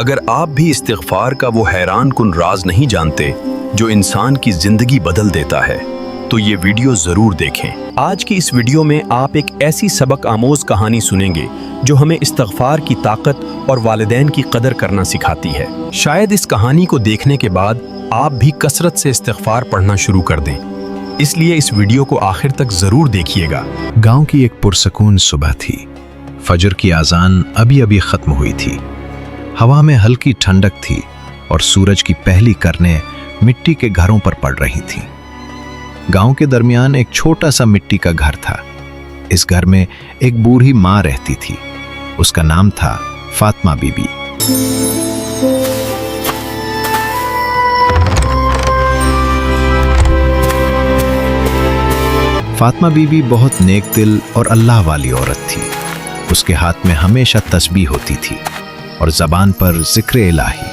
اگر آپ بھی استغفار کا وہ حیران کن راز نہیں جانتے جو انسان کی زندگی بدل دیتا ہے تو یہ ویڈیو ضرور دیکھیں۔ آج کی اس ویڈیو میں آپ ایک ایسی سبق آموز کہانی سنیں گے جو ہمیں استغفار کی طاقت اور والدین کی قدر کرنا سکھاتی ہے۔ شاید اس کہانی کو دیکھنے کے بعد آپ بھی کثرت سے استغفار پڑھنا شروع کر دیں، اس لیے اس ویڈیو کو آخر تک ضرور دیکھیے گا۔ گاؤں کی ایک پرسکون صبح تھی۔ فجر کی اذان ابھی ختم ہوئی تھی۔ ہوا میں ہلکی ٹھنڈک تھی اور سورج کی پہلی کرنیں مٹی کے گھروں پر پڑ رہی تھیں۔ گاؤں کے درمیان ایک چھوٹا سا مٹی کا گھر تھا۔ اس گھر میں ایک بوڑھی ماں رہتی تھی۔ اس کا نام تھا فاطمہ بی بی۔ فاطمہ بی بی بہت نیک دل اور اللہ والی عورت تھی۔ اس کے ہاتھ میں ہمیشہ تسبیح ہوتی تھی اور زبان پر ذکر الہی۔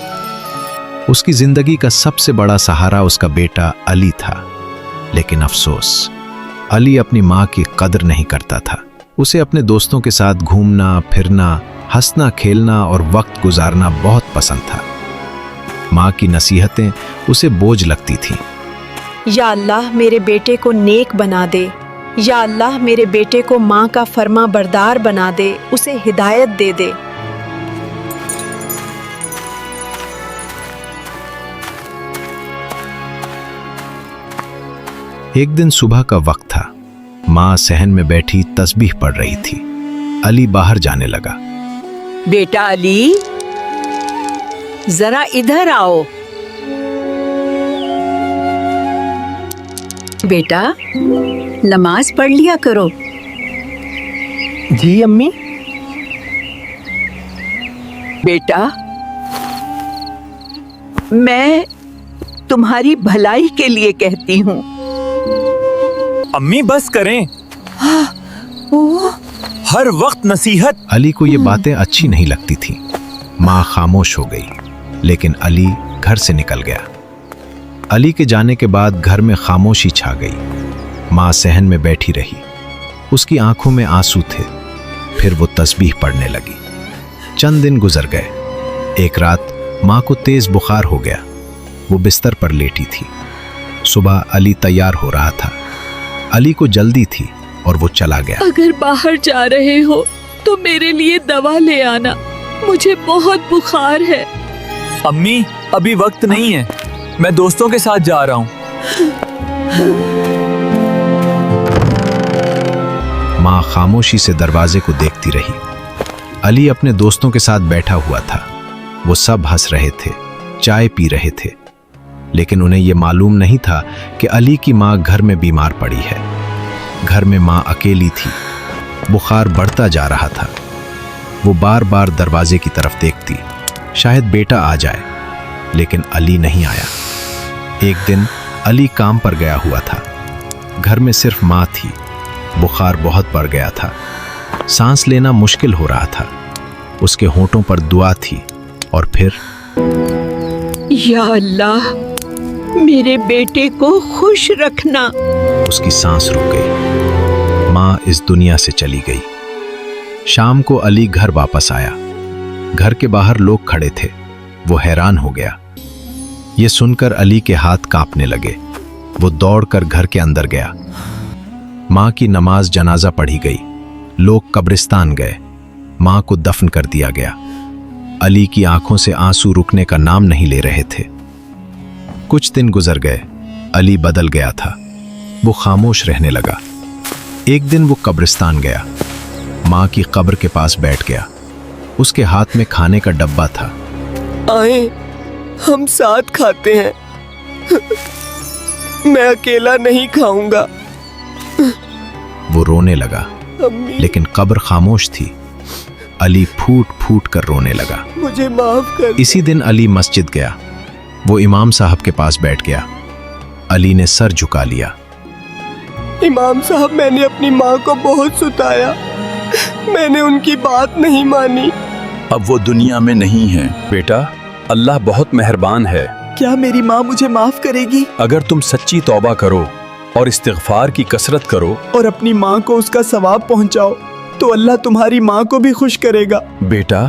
اس کی زندگی کا سب سے بڑا سہارا اس کا بیٹا علی تھا، لیکن افسوس، علی اپنی ماں کی قدر نہیں کرتا تھا۔ اسے اپنے دوستوں کے ساتھ گھومنا پھرنا، ہنسنا کھیلنا اور وقت گزارنا بہت پسند تھا۔ ماں کی نصیحتیں اسے بوجھ لگتی تھیں۔ یا اللہ میرے بیٹے کو نیک بنا دے، یا اللہ میرے بیٹے کو ماں کا فرما بردار بنا دے، اسے ہدایت دے دے۔ ایک دن صبح کا وقت تھا۔ ماں صحن میں بیٹھی تسبیح پڑھ رہی تھی۔ علی باہر جانے لگا۔ بیٹا علی، ذرا ادھر آؤ۔ بیٹا نماز پڑھ لیا کرو۔ جی امی۔ بیٹا میں تمہاری بھلائی کے لیے کہتی ہوں۔ امی بس کریں، ہر وقت نصیحت۔ علی کو یہ باتیں اچھی نہیں لگتی تھیں۔ ماں خاموش ہو گئی، لیکن علی گھر سے نکل گیا۔ علی کے جانے کے بعد گھر میں خاموشی چھا گئی۔ ماں صحن میں بیٹھی رہی۔ اس کی آنکھوں میں آنسو تھے۔ پھر وہ تسبیح پڑھنے لگی۔ چند دن گزر گئے۔ ایک رات ماں کو تیز بخار ہو گیا۔ وہ بستر پر لیٹی تھی۔ صبح علی تیار ہو رہا تھا۔ علی کو جلدی تھی اور وہ چلا گیا۔ اگر باہر جا رہے ہو تو میرے لیے دوا لے آنا، مجھے بہت بخار ہے۔ امی ابھی وقت نہیں ہے، میں دوستوں کے ساتھ جا رہا ہوں۔ ماں خاموشی سے دروازے کو دیکھتی رہی۔ علی اپنے دوستوں کے ساتھ بیٹھا ہوا تھا۔ وہ سب ہنس رہے تھے، چائے پی رہے تھے، لیکن انہیں یہ معلوم نہیں تھا کہ علی کی ماں گھر میں بیمار پڑی ہے۔ گھر میں ماں اکیلی تھی۔ بخار بڑھتا جا رہا تھا۔ وہ بار بار دروازے کی طرف دیکھتی، شاید بیٹا آ جائے، لیکن علی نہیں آیا۔ ایک دن علی کام پر گیا ہوا تھا۔ گھر میں صرف ماں تھی۔ بخار بہت بڑھ گیا تھا۔ سانس لینا مشکل ہو رہا تھا۔ اس کے ہونٹوں پر دعا تھی اور پھر یا اللہ میرے بیٹے کو خوش رکھنا۔ اس کی سانس رک گئی۔ ماں اس دنیا سے چلی گئی۔ شام کو علی گھر واپس آیا۔ گھر کے باہر لوگ کھڑے تھے۔ وہ حیران ہو گیا۔ یہ سن کر علی کے ہاتھ کانپنے لگے۔ وہ دوڑ کر گھر کے اندر گیا۔ ماں کی نماز جنازہ پڑھی گئی۔ لوگ قبرستان گئے۔ ماں کو دفن کر دیا گیا۔ علی کی آنکھوں سے آنسو رکنے کا نام نہیں لے رہے تھے۔ کچھ دن گزر گئے۔ علی بدل گیا تھا۔ وہ خاموش رہنے لگا۔ ایک دن وہ قبرستان گیا۔ ماں کی قبر کے پاس بیٹھ گیا۔ اس کے ہاتھ میں کھانے کا ڈبہ تھا۔ آئیں ہم ساتھ کھاتے ہیں، میں اکیلا نہیں کھاؤں گا۔ وہ رونے لگا، امی لیکن قبر خاموش تھی۔ علی پھوٹ پھوٹ کر رونے لگا۔ مجھے معاف کر۔ اسی دن علی مسجد گیا۔ وہ امام صاحب کے پاس بیٹھ گیا۔ علی نے سر جھکا لیا۔ امام صاحب، میں نے اپنی ماں کو بہت ستایا، میں نے ان کی بات نہیں مانی۔ اب وہ دنیا میں نہیں ہے بیٹا، اللہ بہت مہربان ہے۔ کیا میری ماں مجھے معاف کرے گی؟ اگر تم سچی توبہ کرو اور استغفار کی کثرت کرو اور اپنی ماں کو اس کا ثواب پہنچاؤ تو اللہ تمہاری ماں کو بھی خوش کرے گا۔ بیٹا،